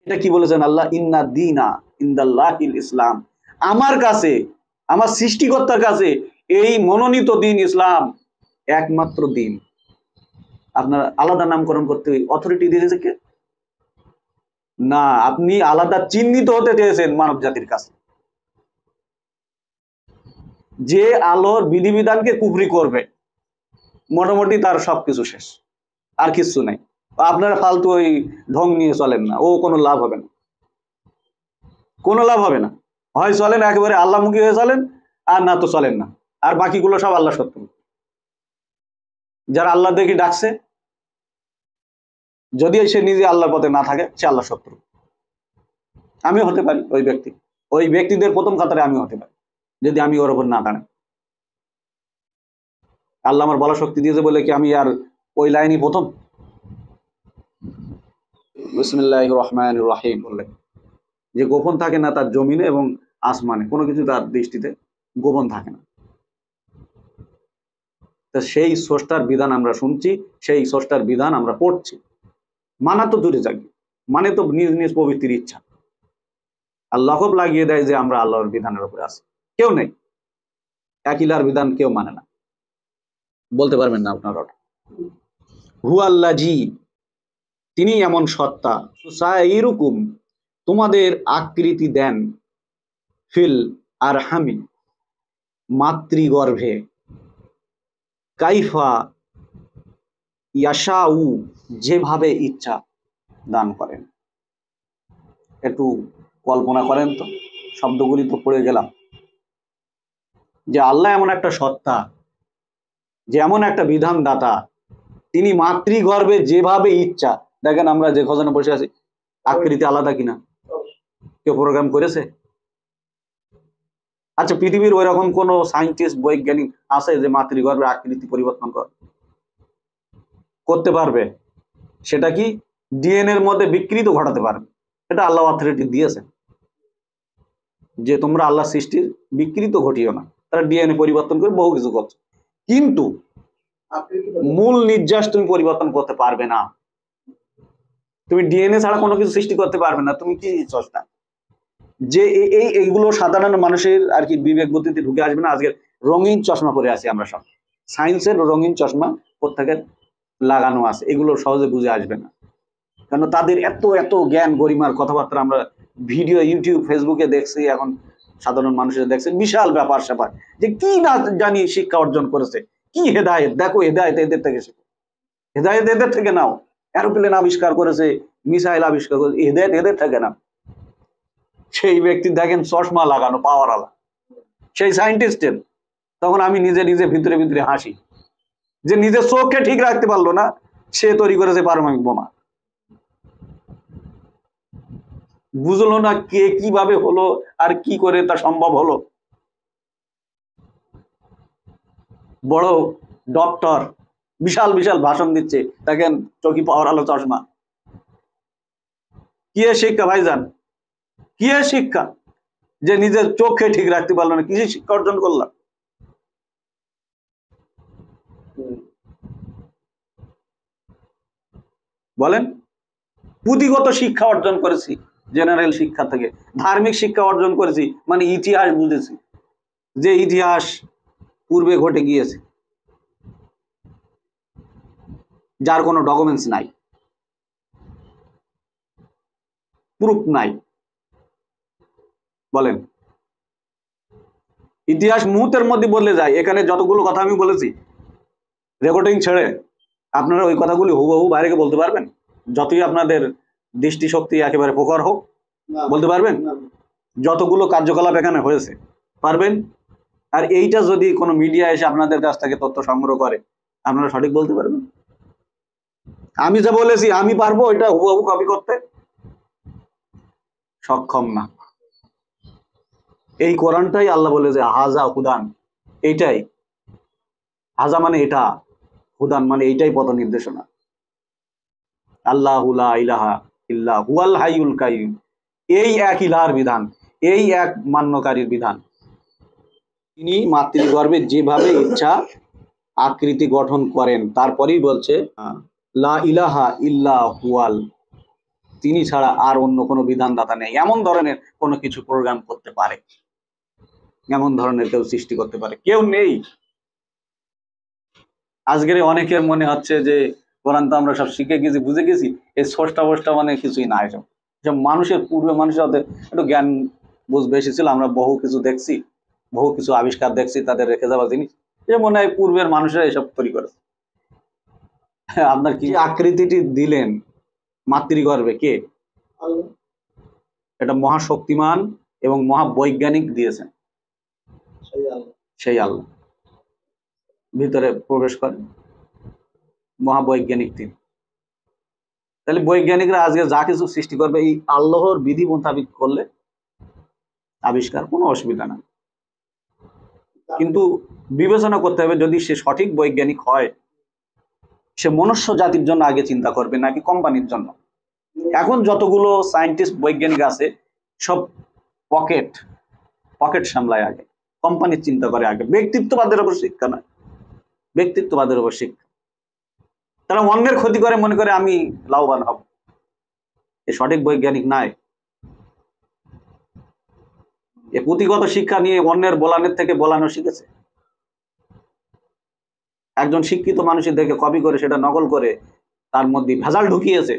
এটা কি বলেছেন আল্লাহ? ইন্না দীনা ইনদাল্লাহিল ইসলাম, আমার কাছে, আমার সৃষ্টিকর্তার কাছে এই মনোনীত দিন ইসলাম একমাত্র দিন। আপনার আলাদা নামকরণ করতে অথরিটি দিয়েছে কে? না, আপনি আলাদা চিহ্নিত হতে চেয়েছেন মানব জাতির কাছে। যে আলোর বিধিবিধানকে কুফরি করবে মোটামুটি তার সবকিছু শেষ, আর কিছু নাই। আপনারা ফালতু ওই ঢং নিয়ে চলেন না, ও কোনো লাভ হবে না, কোনো লাভ হবে না। হয় চলেন একেবারে আল্লাহমুখী হয়ে চলেন, আর না তো চলেন না। আর বাকিগুলো সব আল্লাহ শত্রু। যারা আল্লাহ দেখি ডাকছে, যদি সে নিজে আল্লাহর পথে না থাকে, সে আল্লাহ শত্রু। আমিও হতে পারি ওই ব্যক্তি, ওই ব্যক্তিদের প্রথম কাতারে আমিও হতে পারি, যদি আমি ওর ওপর না দাঁড়াই। আল্লাহ আমার বলা শক্তি দিয়েছে বলে কি আমি আর ওই লাইনই প্রথম? বিসমিল্লাহির রহমানির রহিম বললেন যে গোপন থাকে না তার জমিনে এবং আসমানে, কোনো কিছু তার দৃষ্টিতে গোপন থাকে না। তা সেই স্রষ্টার বিধান আমরা শুনছি, সেই স্রষ্টার বিধান আমরা পড়ছি। মানা তো দূরে যাক, মানে তো নিজ নিজ প্রবৃত্তির ইচ্ছা। আর লকব লাগিয়ে দেয় যে আমরা আল্লাহর বিধানের উপরে আছি। কেউ নেই, এক ইলার বিধান কেউ মানে না, বলতে পারবেন না আপনারা। হু আল্লাহ জি, তিনি এমন সত্তা, এরকম তোমাদের আকৃতি দেন, ফিল আর হামি মাতৃগর্ভে, কাইফা ইয়াশাউ যেভাবে ইচ্ছা দান করেন। একটু কল্পনা করেন তো, শব্দগুলি তো পড়ে গেলাম, যে আল্লাহ এমন একটা সত্তা, যে এমন একটা বিধানদাতা, তিনি মাতৃগর্ভে যেভাবে ইচ্ছা। দেখেন আমরা যে খজানে বসে আছি, আকৃতি আলাদা কিনা? কেউ প্রোগ্রাম করেছে? আচ্ছা, পৃথিবীর ওই রকম কোন সায়েন্টিস্ট বৈজ্ঞানিক আছে যে মাতৃগর্ভের আকৃতি পরিবর্তন করতে পারবে? সেটা কি ডিএনএ এর মধ্যে বিকৃত ঘটাতে পারবে? এটা আল্লাহ অথরিটি দিয়েছে যে তোমরা আল্লাহ সৃষ্টির বিকৃত ঘটিও না। তারা ডিএনএ পরিবর্তন করে বহু কিছু করছে, কিন্তু মূল নির্যাস তুমি পরিবর্তন করতে পারবে না। তুমি ডিএনএ ছাড়া কোনো কিছু সৃষ্টি করতে পারবে না। তুমি কি চষ্টা যে এইগুলো সাধারণ মানুষের আর কি বিবেক বুদ্ধিতে ঢুকে আসবে না। আজকে রঙিন চশমা পরে আছি আমরা সব, সায়েন্সের রঙিন চশমা প্রত্যেকের লাগানো আছে, এগুলো সহজে বুঝে আসবে না। কারণ তাদের এত এত জ্ঞান গরিমার কথাবার্তা আমরা ভিডিও ইউটিউব ফেসবুকে দেখছি, এখন সাধারণ মানুষের দেখছে বিশাল ব্যাপার স্যাপার, যে কি না জানি শিক্ষা অর্জন করেছে, কি হেদায়েত। দেখো হেদায়েত এদের থেকে শেখো, হেদায়েত এদের থেকে নাও। এরোপ্লেন আবিষ্কার করেছে, মিসাইল আবিষ্কার করেছে, হেদায়েত এদের থেকে নাও। সেই ব্যক্তি দেখেন চশমা লাগানো, পাওয়ার আলা, সেই সায়েন্টিস্টের। তখন আমি নিজে নিজে ভিতরে ভিতরে হাসি, যে নিজের চোখকে ঠিক রাখতে পারলো না, সে তৈরি করেছে পারমাণবিক বোমা। বুঝলো না কে কিভাবে হলো আর কি করে তা সম্ভব হলো। বড় ডক্টর বিশাল বিশাল ভাষণ দিচ্ছে, দেখেন চোখে পাওয়ার আলো চশমা। কি শিক্ষা ভাইজান, কি শিক্ষা যে নিজের চোখকে ঠিক রাখতে পারলো না? কি শিক্ষা অর্জন করলাম? বলেন। পুঁথিগত শিক্ষা অর্জন করেছি, জেনারেল শিক্ষা থেকে ধার্মিক শিক্ষা অর্জন করেছি, মানে ইতিহাস বুঝেছি, যে ইতিহাস পূর্বে ঘটে গিয়েছে, যার কোনো ডকুমেন্টস নাই, প্রুফ নাই। বলেন, ইতিহাস মুহূর্তের মধ্যে বদলে যায়। এখানে যতগুলো কথা আমি বলেছি রেকর্ডিং ছেড়ে, আপনারা ওই কথাগুলি হুবহু বাইরে বলতে পারবেন? যতই আপনাদের দৃষ্টিশক্তি একেবারে প্রখর হোক, বলতে পারবেন? যতগুলো কার্যকলাপ এখানে হয়েছে পারবেন? আর এইটা যদি কোনো মিডিয়া এসে আপনাদের কাছ থেকে তথ্য সংগ্রহ করে, আপনারা সঠিক বলতে পারবেন? আমি যা বলেছি আমি পারবো এটা হুবহু কপি করতে? সক্ষম না। এই কোরআনটাই আল্লাহ বলে যে হাজা হুদান, এইটাই হাজা মানে এটা, হুদান মানে এইটাই পথ নির্দেশনা। আল্লাহু লা ইলাহা ইল্লা হুয়াল হাইয়ুল কাইয়ুম, এই এক ইলাহার বিধান, এই এক মান্যকারীর বিধান। তিনি মাতৃগর্ভে যেভাবে ইচ্ছা আকৃতি গঠন করেন। তারপরেই বলছে লা ইলাহা ইল্লা হুয়াল তিনি ছাড়া আর অন্য কোনো বিধানদাতা নেই এমন ধরনের কোনো কিছু প্রোগ্রাম করতে পারে, এমন ধরনের কেউ সৃষ্টি করতে পারে কেউ নেই। আজকের অনেকের মনে হচ্ছে যে কোরআন তো আমরা সব শিখে গেছি, বুঝে গেছি, এই স্রষ্টা বষ্টা মানে কিছুই না। এসব সব মানুষের পূর্বে মানুষের হাতে একটু জ্ঞান বুঝ বেশি ছিল, আমরা বহু কিছু দেখছি, বহু কিছু আবিষ্কার দেখছি, তাদের রেখে যাওয়া জিনিস যে মনে হয় পূর্বের মানুষরা এসব তৈরি করেছে। আপনার কি আকৃতিটি দিলেন মাতৃগর্ভে, কে? এটা মহাশক্তিমান এবং মহাবৈজ্ঞানিক দিয়েছেন, সেই আল্লাহ ভিতরে প্রবেশ করেন মহাবৈজ্ঞানিক তিনি। তাহলে বৈজ্ঞানিকরা আজকে যা কিছু সৃষ্টি করবে এই আল্লাহর বিধি মোতাবিক করলে আবিষ্কার, কোনো অসুবিধা না। কিন্তু বিবেচনা করতে হবে, যদি সে সঠিক বৈজ্ঞানিক হয় সে মনুষ্য জাতির জন্য আগে চিন্তা করবে নাকি কোম্পানির জন্য। এখন যতগুলো সায়েন্টিস্ট বৈজ্ঞানিক আছে সব পকেট সামলায় আগে, কোম্পানির চিন্তা করে আগে, ব্যক্তিত্ববাদের উপর শিক্ষা নয়, ব্যক্তিত্ববাদের উপর শিক্ষা। তারা অন্যের ক্ষতি করে মনে করে আমি লাভবান হব, এ সঠিক বৈজ্ঞানিক নাই। এ পুঁথিগত শিক্ষা নিয়ে অন্যের বলানের থেকে বলানো শিখেছে। একজন শিক্ষিত মানুষের দেখে কপি করে সেটা নকল করে তার মধ্যে ভেজাল ঢুকিয়েছে।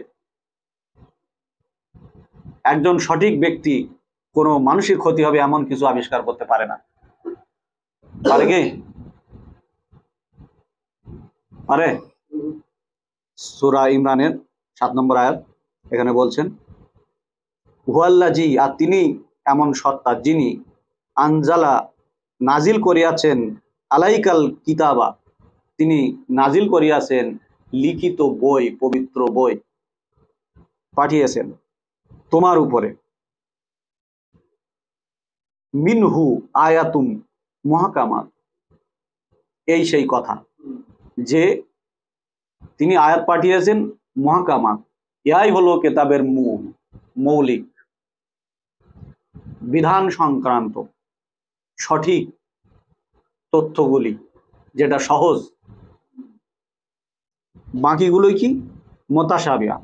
একজন সঠিক ব্যক্তি কোনো মানুষের ক্ষতি হবে এমন কিছু আবিষ্কার করতে পারে না, পারে কি? পারে? সূরা ইমরানের 7 নম্বর আয়াত এখানে বলছেন হুয়াল্লাজি, আর তিনি এমন সত্তা যিনি আনজালা নাজিল করিয়াছেন আলাইকাল কিতাবা, তিনি নাজিল করিয়াছেন লিখিত বই, পবিত্র বই পাঠিয়েছেন তোমার উপরে, মিনহু আয়াতুম মুহাকামাত, এই সেই কথা যে তিনি আয়াত পাঠিয়েছেন মুহাকামাত, ইহাই হলো কেতাবের মৌলিক বিধান সংক্রান্ত সঠিক তথ্যগুলি, যেটা সহজ, বাকিগুলোই কি মুতাশাবিহাত।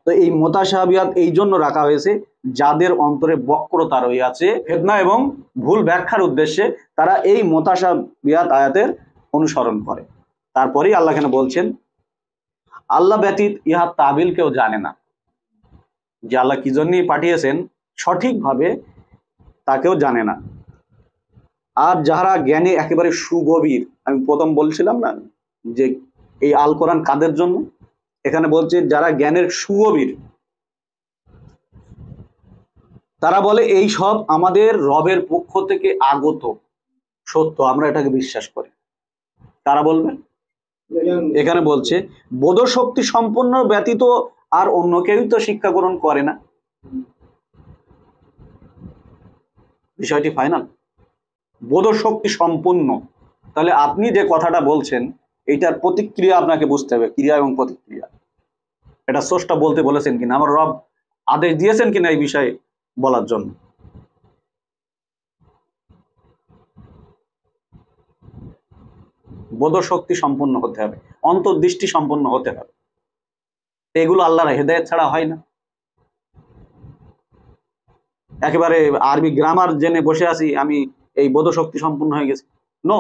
তো এই মুতাশাবিহাত এই জন্য রাখা হয়েছে যাদের অন্তরে বক্রতা রয়েছে ফিতনা এবং ভুল ব্যাখ্যার উদ্দেশ্যে তারা এই মুতাশাবিহাত আয়াতের অনুসরণ করে। তারপরেই আল্লাহ কেন বলছেন আল্লাহ ব্যতীত ইহা তাবিল কেউ জানে না, যে আল্লাহ কি জন্যই পাঠিয়েছেন সঠিকভাবে তাকেও জানে না। আর যারা জ্ঞানে একেবারে সুগভীর, আমি প্রথম বলছিলাম না যে এই আল কোরআন কাদের জন্য, এখানে বলছে যারা জ্ঞানের সুগভীর তারা বলে এই সব আমাদের রবের পক্ষ থেকে আগত সত্য, আমরা এটাকে বিশ্বাস করি। তারা বলবে, এখানে বলছে বোধশক্তি সম্পন্ন ব্যতীত আর অন্য কেউই তো শিক্ষা গ্রহণ করে না। বিষয়টি ফাইনাল, বোধশক্তি সম্পন্ন। তাহলে আপনি যে কথাটা বলছেন এইটার প্রতিক্রিয়া আপনাকে বুঝতে হবে, ক্রিয়া এবং প্রতিক্রিয়া। এটা স্রষ্টা বলতে বলেছেন কিনা, আমার রব আদেশ দিয়েছেন কিনা এই বিষয়ে বলার জন্য। বোধশক্তি সম্পন্ন হতে হবে, অন্তর্দৃষ্টি সম্পন্ন হতে হবে। এগুলো আল্লাহর হেদায়েত ছাড়া হয় না। একেবারে আরবি গ্রামার জেনে বসে আছি আমি, এই বোধশক্তি সম্পন্ন হয়ে গেছে, নো।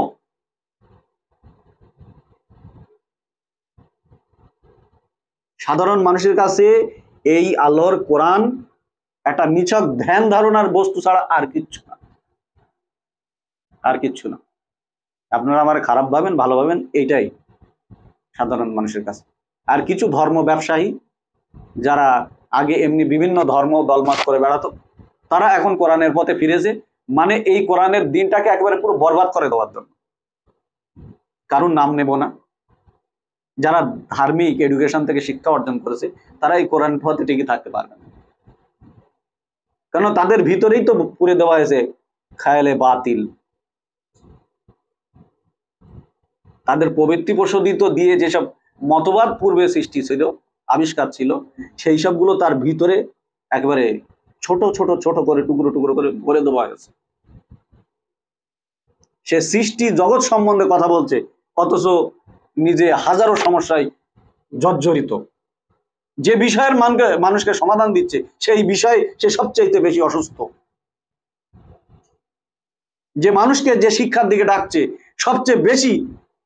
সাধারণ মানুষের কাছে এই আল্লাহর কোরআন একটা নিছক ধ্যান ধারণার বস্তু ছাড়া আর কিচ্ছু না, আর কিচ্ছু না। আপনারা আমার খারাপ ভাবেন ভালো ভাবেন, এইটাই সাধারণ মানুষের কাছে। আর কিছু ধর্ম ব্যবসায়ী যারা আগে এমনি বিভিন্ন ধর্ম দলমত করে বেড়াতো, তারা এখন কোরআনের পথে ফিরেছে, মানে এই কোরআনের দিনটাকে একেবারে পুরো বরবাদ করে দেওয়ার জন্য। কারণ নাম নেব না, যারা ধার্মিক এডুকেশন থেকে শিক্ষা অর্জন করেছে তারা এই কোরআন পথে টিকে থাকতে পারবে না, কারণ তাদের ভিতরেই তো পুরে দেওয়া হয়েছে খায়ালে বাতিল। তাদের প্রবৃত্তি প্রসূদিত দিয়ে যেসব মতবাদ পূর্বে সৃষ্টি ছিল, আবিষ্কার ছিল, সেই সবগুলো তার ভিতরে একেবারে ছোট ছোট ছোট করে টুকরো টুকরো করে ভরে দেওয়া হয়েছে। সে সৃষ্টি জগৎ সম্বন্ধে কথা বলছে, অথচ নিজে হাজারো সমস্যায় জর্জরিত, যে বিষয়ের মানুষকে সমাধান দিচ্ছে সেই বিষয়ে সে সবচেয়ে বেশি অসুস্থ। যে মানুষকে যে শিক্ষার দিকে ডাকছে সবচেয়ে বেশি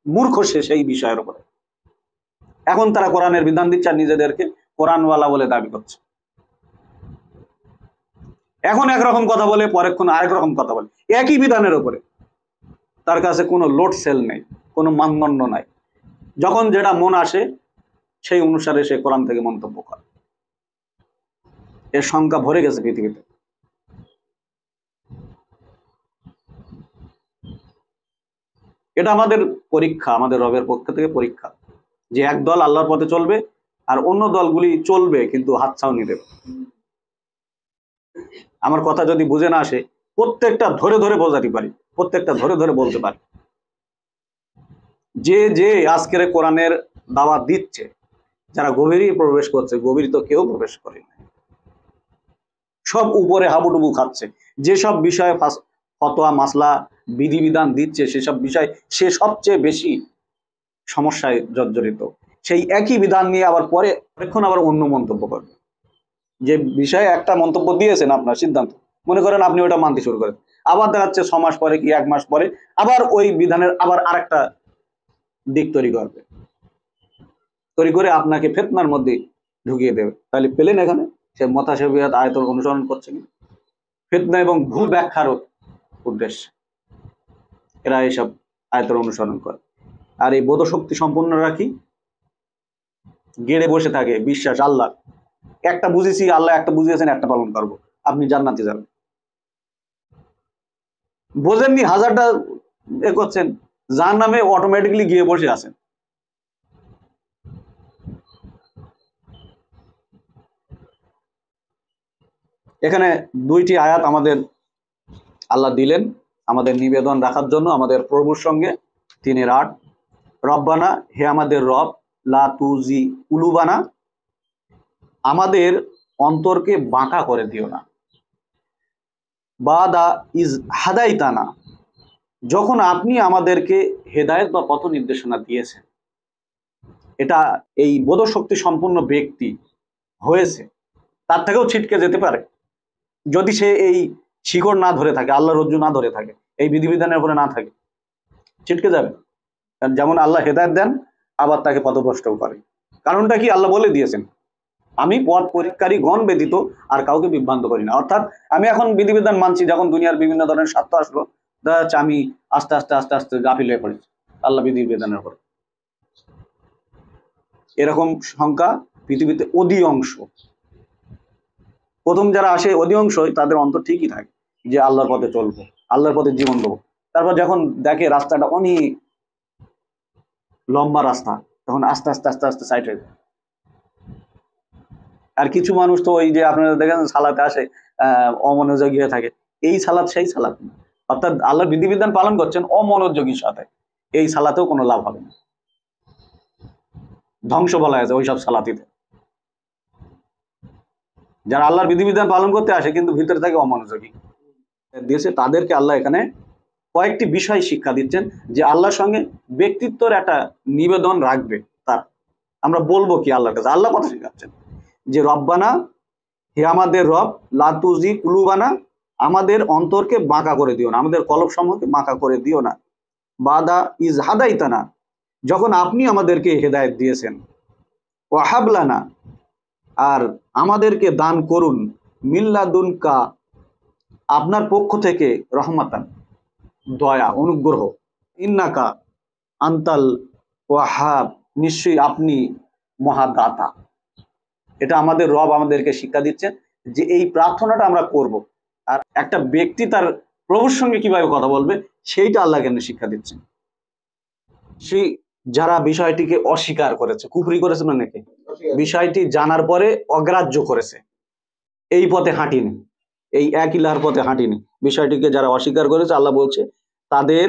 মূর্খ সে সেই বিষয়ের উপরে। এখন তারা কোরআনের বিধান দিচ্ছে আর নিজেদেরকে কোরআনওয়ালা বলে দাবি করছে। এখন একরকম কথা বলে, পরেক্ষণ আরেক রকম কথা বলে, একই বিধানের উপরে। তার কাছে কোনো লোড সেল নেই, কোনো মানদণ্ড নাই। যখন যেটা মন আসে সেই অনুসারে সে কোরআন থেকে মন্তব্য করে। এর সংখ্যা ভরে গেছে পৃথিবীতে। এটা আমাদের পরীক্ষা, আমাদের রবের পক্ষ থেকে পরীক্ষা, যে এক দল আল্লাহর পথে চলবে আর অন্য দলগুলি চলবে কিন্তু হাতছাউনি দেবে। আমার কথা যদি বুঝে না আসে, প্রত্যেকটা ধরে ধরে বোঝাতে পারি, প্রত্যেকটা ধরে ধরে বলতে পারি। যে যে আজকের কোরআনের দাওয়াত দিচ্ছে, যারা গভীরে প্রবেশ করছে, গভীর তো কেউ প্রবেশ করে না, সব উপরে হাবুডুবু খাচ্ছে। যেসব বিষয়ে ফতোয়া মাসলা বিধিবিধান দিচ্ছে সেসব বিষয় সে সবচেয়ে বেশি সমস্যায় জর্জরিত। সেই একই বিধান নিয়ে আবার পরে এখন আবার অন্য মন্তব্য করবে। যে বিষয়ে একটা মন্তব্য দিয়েছেন আপনার সিদ্ধান্ত, মনে করেন আপনি ওটা মানতে শুরু করেন, আবার দেখাচ্ছে 6 মাস পরে কি 1 মাস পরে আবার ওই বিধানের আবার আরেকটা দিক তৈরি করবে, তৈরি করে আপনাকে ফিতনার মধ্যে ঢুকিয়ে দেবে। তাহলে পেলেন এখানে সে মুতাশাবিহাত আয়াতের অনুসরণ করছে কি ফিতনা এবং ভুল ব্যাখ্যার উদ্দেশ্যে এরা এইসব আয়াতের অনুসরণ করে। আর এই বোধশক্তি সম্পন্নরা কি গেড়ে বসে থাকে বিশ্বাস আল্লাহ একটা বুঝেছি, আল্লাহ একটা বুঝিয়েছেন, একটা পালন করবো, আপনি জান্নাতে যাবেন। বোঝেননি, হাজারটা এ করছেন, জাহান্নামে অটোমেটিক্যালি গিয়ে বসে আছেন। এখানে 2টি আয়াত আমাদের আল্লাহ দিলেন আমাদের নিবেদন রাখার জন্য আমাদের প্রভুর সঙ্গে। 3-8 রব্বানা, হে আমাদের রব, লা তুজি কুলুবানা, আমাদের অন্তরকে বাঁকা করে দিও না, বাদা ইজ হাদাইতানা, যখন আপনি আমাদেরকে হেদায়েত বা পথ নির্দেশনা দিয়েছেন। এটা এই বোধশক্তি সম্পন্ন ব্যক্তি হয়েছে, তার থেকেও ছিটকে যেতে পারে যদি সে এই শিকড় না ধরে থাকে, আল্লাহ রজ্জু না ধরে থাকে, এই বিধিবিধানের উপরে না থাকে, ছিটকে যাবে। যেমন আল্লাহ হেদায়েত দেন আবার তাকে পথভ্রষ্টও করে। কারণটা কি? আল্লাহ বলে দিয়েছেন, আমি পথ পরীক্ষারী গণ ব্যতীত আর কাউকে বিভ্রান্ত করি না। অর্থাৎ আমি এখন বিধিবিধান মানছি, যখন দুনিয়ার বিভিন্ন ধরনের স্বার্থ আসলো, দেখা যাচ্ছে আমি আস্তে আস্তে আস্তে আস্তে গাফিল হয়ে পড়েছি আল্লাহ বিধিবিধানের উপর। এরকম সংখ্যা পৃথিবীতে অধিকাংশ। প্রথম যারা আসে অধিকাংশই তাদের অন্তর ঠিকই থাকে যে আল্লাহর পথে চলবো, আল্লাহর পথে জীবন দেবো। তারপর যখন দেখে রাস্তাটা অনেক লম্বা রাস্তা, তখন আস্তে আস্তে আস্তে আস্তে সাইড হয়ে যায়। আর কিছু মানুষ তো ওই যে আপনারা দেখেন সালাতে আসে অমনোযোগী হয়ে থাকে, এই সালাত সেই সালাত না। অর্থাৎ আল্লাহর বিধিবিধান পালন করছেন অমনোযোগীর সাথে, এই সালাতেও কোনো লাভ হবে না, ধ্বংস বলা হয়েছে ওইসব সালাতিতে। যারা আল্লাহর বিধিবিধান পালন করতে আসে কিন্তু ভিতরে থাকে অমনোযোগী দিয়েছে, তাদেরকে আল্লাহ এখানে কয়েকটি বিষয় শিক্ষা দিচ্ছেন যে আল্লাহর সঙ্গে ব্যক্তিত্বের একটা নিবেদন রাখবে। তার আমরা বলবো কি আল্লাহর কাছে? আল্লাহ কথা শিখাচ্ছেন যে রব্বানা, হে আমাদের রব, লা তুজি কুলুবানা, আমাদের অন্তরকে বাঁকা করে দিও না, আমাদের কলব সমূহকে বাঁকা করে দিও না, বাদা ইজ হাদাইতানা, যখন আপনি আমাদেরকে হেদায়েত দিয়েছেন, ওয়াহাবলানা, আর আমাদেরকে দান করুন, মিল্লাদুনকা, আপনার পক্ষ থেকে, রহমাতান, দয়া অনুগ্রহ, ইন্নাকা আন্তাল ওয়াহাব, নিশ্চয়ই আপনি মহাদাতা। এটা আমাদের রব আমাদেরকে শিক্ষা দিচ্ছেন যে এই প্রার্থনাটা আমরা করব। আর একটা ব্যক্তি তার প্রভুর সঙ্গে কিভাবে কথা বলবে সেইটা আল্লাহ কেন শিক্ষা দিচ্ছেন। সেই যারা বিষয়টিকে অস্বীকার করেছে, কুফরি করেছে, মানে কি বিষয়টি জানার পরে অগ্রাহ্য করেছে, এই পথে হাঁটিনি, এই এক ইলাহার পথে হাঁটিনি, বিষয়টিকে যারা অস্বীকার করেছে, আল্লাহ বলছে তাদের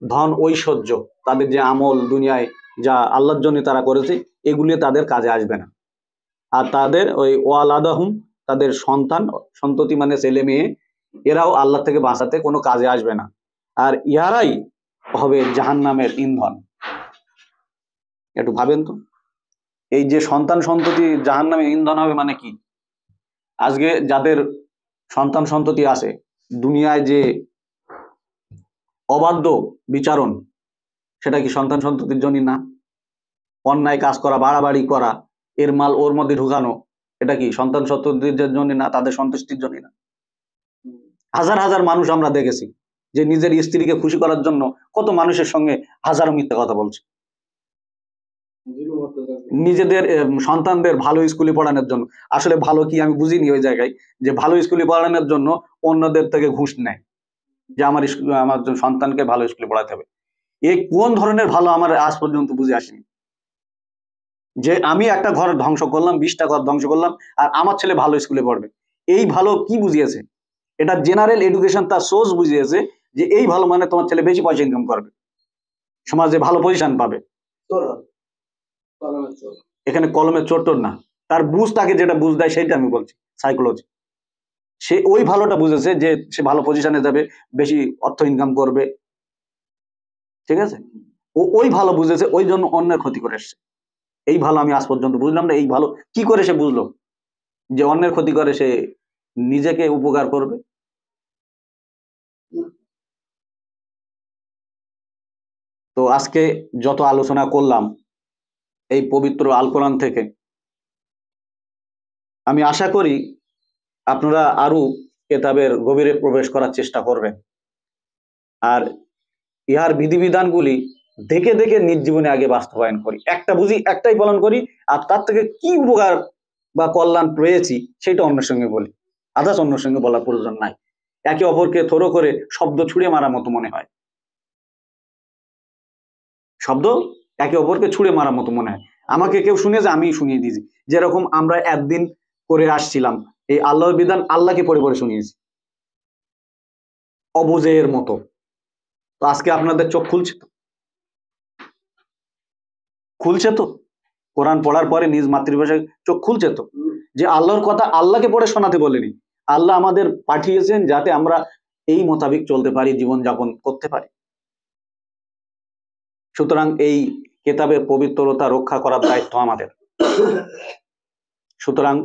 ধন ঐশ্বর্য, তাদের যে আমল দুনিয়ায় যা আল্লাহর জন্য তারা করেছে, এগুলি তাদের কাজে আসবে না। আর তাদের ওই ওয়ালাদাহুম, তাদের সন্তান সন্ততি মানে ছেলে মেয়ে, এরাও আল্লাহ থেকে বাঁচাতে কোনো কাজে আসবে না। আর ইহারাই হবে জাহান্নামের ইন্ধন। একটু ভাবেন তো, এই যে সন্তান সন্ততি জাহান্নামে ইন্ধন হবে মানে কি? আজকে যাদের সন্তান সন্ততি আছে, দুনিয়ায় যে অবাধ্য বিচারণ, সেটা কি সন্তান সন্ততির জন্য না? অন্যায় কাজ করা, বাড়াবাড়ি করা, এর মাল ওর মধ্যে ঢুকানো, এটা কি সন্তান সন্ততির জন্য না, তাদের সন্তুষ্টির জন্য না? হাজার হাজার মানুষ আমরা দেখেছি যে নিজের স্ত্রীকে খুশি করার জন্য কত মানুষের সঙ্গে হাজারো মিথ্যা কথা বলছে, নিজেদের সন্তানদের ভালো স্কুলে পড়ানোর জন্য। আসলে ভালো কি আমি বুঝিনি ওই জায়গায়, যে ভালো স্কুলে পড়ানোর জন্য অন্যদের থেকে ঘুষ নেয়, যে আমার আমার সন্তানকে ভালো স্কুলে পড়াতে হবে। এই কোন ধরনের ভালো আমার আজ পর্যন্ত বুঝে আসেনি, যে আমি একটা ঘর ধ্বংস করলাম, 20টা ঘর ধ্বংস করলাম, আর আমার ছেলে ভালো স্কুলে পড়বে। এই ভালো কি বুঝিয়েছে? এটা জেনারেল এডুকেশন তার সোর্স বুঝিয়েছে যে এই ভালো মানে তোমার ছেলে বেশি পয়সা ইনকাম করবে, সমাজে ভালো পজিশন পাবে। এখানে কলমের চোট্টর না, তার বুঝ তাকে যেটা বুঝ দেয় সেইটা আমি বলছি, সাইকোলজি। সে ওই ভালোটা বুঝেছে যে সে ভালো পজিশনে যাবে, বেশি অর্থ ইনকাম করবে, ঠিক আছে? ও ওই ভালো বুঝেছে, ওই জন্য অন্যের ক্ষতি করে এসছে। এই ভালো আমি আজ পর্যন্ত বুঝলাম না, এই ভালো কি করে সে বুঝলো যে অন্যের ক্ষতি করে সে নিজেকে উপকার করবে? তো আজকে যত আলোচনা করলাম এই পবিত্র আল কোরআন থেকে, আমি আশা করি আপনারা আরো কেতাবের গভীরে প্রবেশ করার চেষ্টা করবেন, আর ইহার বিধিবিধানগুলি দেখে দেখে নিজ জীবনে আগে বাস্তবায়ন করি। একটা বুঝি, একটাই পালন করি, আর তার থেকে কি উপকার বা কল্যাণ পেয়েছি সেটা অন্যের সঙ্গে বলি, আদার্স অন্যের সঙ্গে বলার প্রয়োজন নাই। একে অপরকে থরো করে শব্দ ছুঁড়ে মারার মতো মনে হয়, শব্দ একে অপরকে ছুঁড়ে মারার মতো মনে হয়। আমাকে কেউ শুনিয়েছে, আমি শুনিয়ে দিয়েছি। যেরকম আমরা একদিন করে আসছিলাম এই আল্লাহর বিধান, আল্লাহকে পড়ে পড়ে শুনিয়েছি অবুঝের মতো। তো আজকে আপনাদের চোখ খুলছে তো, খুলছে তো, কোরআন পড়ার পরে নিজ মাতৃভাষায় চোখ খুলছে তো, যে আল্লাহর কথা আল্লাহকে পড়ে শোনাতে বলেনি, আল্লাহ আমাদের পাঠিয়েছেন যাতে আমরা এই মোতাবিক চলতে পারি, জীবন যাপন করতে পারি। সুতরাং এই কেতাবের পবিত্রতা রক্ষা করার দায়িত্ব আমাদের। সুতরাং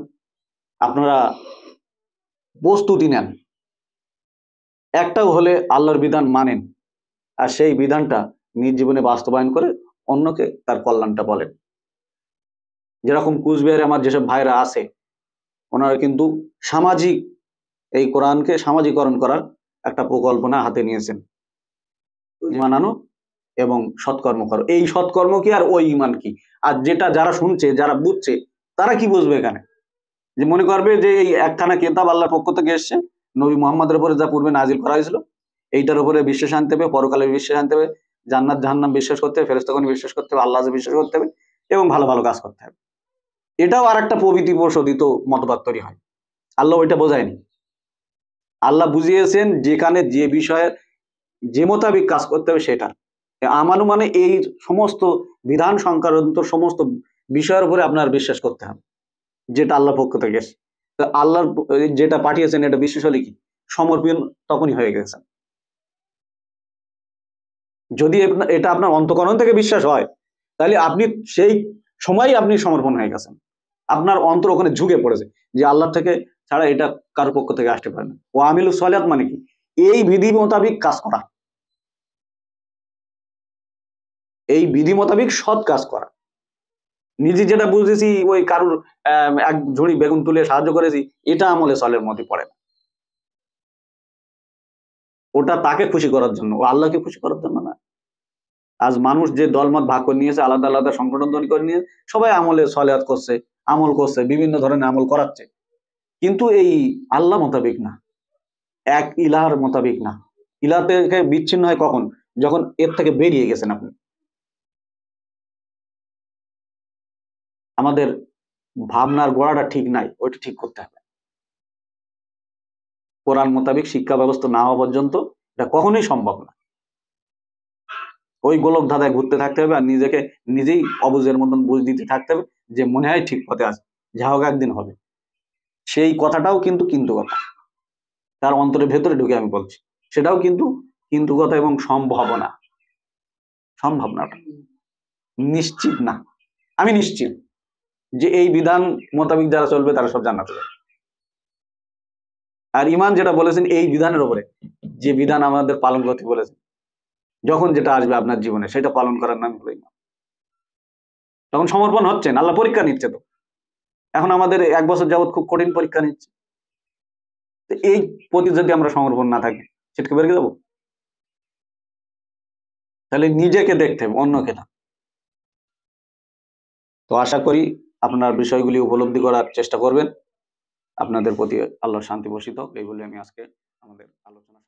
আপনারা প্রস্তুতি নেন, একটাও হলে আল্লাহর বিধান মানেন, আর সেই বিধানটা নিজ জীবনে বাস্তবায়ন করে অন্যকে তার কল্যাণটা বলেন। যেরকম কুচবিহারে আমার যেসব ভাইরা আছে, ওনারা কিন্তু সামাজিক, এই কোরআনকে সামাজিকরণ করার একটা পরিকল্পনা হাতে নিয়েছেন, মানানো এবং সৎকর্ম করো। এই সৎকর্ম কি আর ওই ইমান কি? আর যেটা যারা শুনছে, যারা বুঝছে, তারা কি বুঝবে এখানে? যে মনে করবে যে এই একখানা কেতাব আল্লাহর পক্ষ থেকে এসছে, নবী মুহাম্মদের উপরে যা পূর্বে নাজিল করা হয়েছিল, এইটার উপরে বিশ্বাস আনতে হবে, পরকালে বিশ্বাস আনতে হবে, জান্নাত জাহান্নাম বিশ্বাস করতে হবে, ফেরেশতাগণ বিশ্বাস করতে হবে, আল্লাহ বিশ্বাস করতে হবে, এবং ভালো ভালো কাজ করতে হবে। এটাও আর একটা প্রভৃতি প্রশোধিত মতবাদ তৈরি হয়। আল্লাহ ওইটা বোঝায়নি। আল্লাহ বুঝিয়েছেন যেখানে যে বিষয়ে যে মোতাবিক কাজ করতে হবে সেটা। আমানু মানে এই সমস্ত বিধান সংক্রান্ত সমস্ত বিষয়ের উপরে আপনার বিশ্বাস করতে হবে, যেটা আল্লাহর পক্ষ থেকে এসে। তো আল্লাহর যেটা পাঠিয়েছেন এটা বিশ্বাস হলে কি সমর্পণ তখনই হয়ে গেছে। যদি এটা আপনার অন্তঃকরণ থেকে বিশ্বাস হয়, তাহলে আপনি সেই সময় আপনি সমর্পণ হয়ে গেছেন। আপনার অন্তর ওখানে ঝুঁকে পড়েছে যে আল্লাহ থেকে ছাড়া এটা কারোর পক্ষ থেকে আসতে পারে না। ও আমিলু সলিহাত মানে কি? এই বিধি মোতাবিক কাজ করা, এই বিধি মোতাবিক সৎ কাজ করা। নিজে যেটা বুঝেছি ওই কারুর এক ঝুড়ি বেগুন তুলে সাহায্য করেছি, এটা আমলে সলের মধ্যে পড়ে না। ওটা তাকে খুশি করার জন্য, ও আল্লাহকে খুশি করার জন্য না। আজ মানুষ যে দলমত ভাগ করে নিয়েছে, আলাদা আলাদা সংগঠন তৈরি করে নিয়ে সবাই আমলে সলেহাত করছে, আমল করছে, বিভিন্ন ধরনের আমল করাচ্ছে, কিন্তু এই আল্লাহ মোতাবিক না, এক ইলাহার মোতাবিক না। ইলাহ থেকে বিচ্ছিন্ন হয় কখন? যখন এর থেকে বেরিয়ে গেছেন আপনি। আমাদের ভাবনার গোড়াটা ঠিক নাই, ওইটা ঠিক করতে হবে। কোরআন মোতাবিক শিক্ষা ব্যবস্থা না হওয়া পর্যন্ত এটা কখনোই সম্ভব না। ওই গোলক ধাঁধায় ঘুরতে থাকতে হবে, আর নিজেকে নিজেই অবুঝের মতন বুঝ দিতে থাকতে হবে যে মনে হয় ঠিক পথে আছে, যা হোক একদিন হবে। সেই কথাটাও কিন্তু কিন্তু কথা, তার অন্তরের ভেতরে ঢুকে আমি বলছি, সেটাও কিন্তু কিন্তু কথা এবং সম্ভাবনা, সম্ভাবনাটা নিশ্চিত না। আমি নিশ্চিত যে এই বিধান মোতাবেক যারা চলবে তারা সব জান্নাতে যাবে। আর ইমান যেটা বলেছেন এই বিধানের উপরে, যে বিধান আমাদের পালন করতে বলেছেন, যখন যেটা আসবে আপনার জীবনে সেটা পালন করার নাম হলো ইমান। তখন সমর্পণ হচ্ছেন, আল্লাহ পরীক্ষা নিচ্ছে। তো এখন আমাদের 1 বছর যাবত খুব কঠিন পরীক্ষা নিচ্ছে, তো এই প্রতি যদি আমরা সমর্পণ না থাকি ছিটকে বেরিয়ে যাবো। তাহলে নিজেকে দেখতে হবে, অন্যকে না। তো আশা করি আপনার বিষয়গুলি উপলব্ধি করার চেষ্টা করবেন। আপনাদের প্রতি আল্লাহর শান্তি বর্ষিত হোক, এই বলে আমি আজকে আমাদের আলোচনা